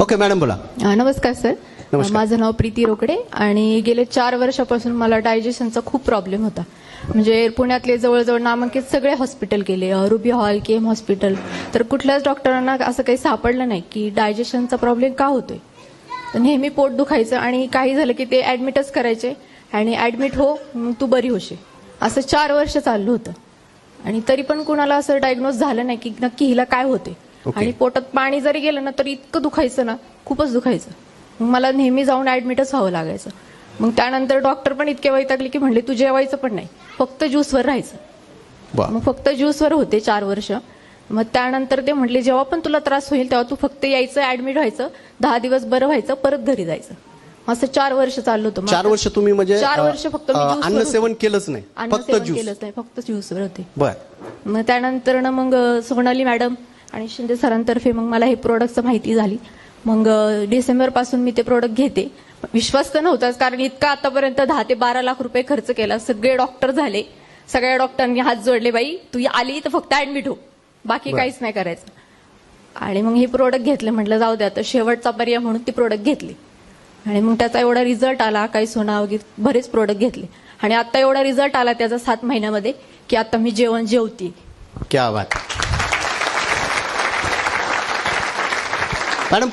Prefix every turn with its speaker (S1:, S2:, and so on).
S1: Okay madam बोला.
S2: नमस्कार sir.
S1: नमस्कार.
S2: माझं नाव प्रीती रोकडे आणि गेले 4 वर्षापासून मला डायजेशनचा खूप प्रॉब्लेम होता. म्हणजे पुण्यातले जवळजवळ नामांकित सगळे हॉस्पिटल केले, रुबी हॉल, केम हॉस्पिटल, तर कुठल्याच डॉक्टरांना असं काही सापडलं नाही की डायजेशनचा प्रॉब्लेम का होतोय. तर नेहमी पोट दुखायचं आणि काही झालं की ते ऍडमिटच करायचे आणि ऍडमिट हो मग तू बरी होशील, असं 4 वर्ष चाललं होतं. आणि तरी पण कुणाला असं डायग्नोज झालं नाही की नक्की हिला काय होते. आणि पोटात पाणी जरी गेलं ना तरी इतकं दुखायचं ना, खूपच दुखायचं. मग मला नेहमी जाऊन ऍडमिटच व्हावं लागायचं. मग त्यानंतर डॉक्टर पण इतके वैतागले की म्हणले तू जेवायचं पण नाही, फक्त ज्यूसवर राहायचं. मग फक्त ज्यूसवर होते 4 वर्ष. मग त्यानंतर ते म्हटले जेव्हा पण तुला त्रास होईल तेव्हा तू फक्त यायचं, ऍडमिट व्हायचं, 10 दिवस बरं व्हायचं, परत घरी जायचं. असं 4 वर्ष चाललं होतं.
S1: 4 वर्ष तुम्ही म्हणजे
S2: 4 वर्ष फक्त
S1: अन्न सेवन केलंच नाही, फक्त ज्यूस
S2: केलंच नाही, फक्त ज्यूसवर होते.
S1: बर.
S2: मग त्यानंतर ना मग सोनाली मॅडम आणि शिंदे सरांतर्फे मग मला हे प्रोडक्टचं माहिती झाली. मग डिसेंबर पासून मी ते प्रोडक्ट घेते. विश्वास तर नव्हताच, कारण इतका आतापर्यंत 10 ते 12 लाख रुपये खर्च केला. सगळे डॉक्टर झाले, सगळ्या डॉक्टरांनी हात जोडले, बाई तू आली तर फक्त ऍडमिट हो, बाकी काहीच नाही करायचं. आणि मग हे प्रोडक्ट घेतले. म्हटलं जाऊ द्या, तर शेवटचा पर्याय म्हणून ती प्रोडक्ट घेतली. आणि मग त्याचा एवढा रिझल्ट आला, काही सोना वगैरे बरेच प्रोडक्ट घेतले. आणि आता एवढा रिझल्ट आला त्याचा 7 महिन्यामध्ये की आता मी जेवते.
S1: क्या बात. मॅडम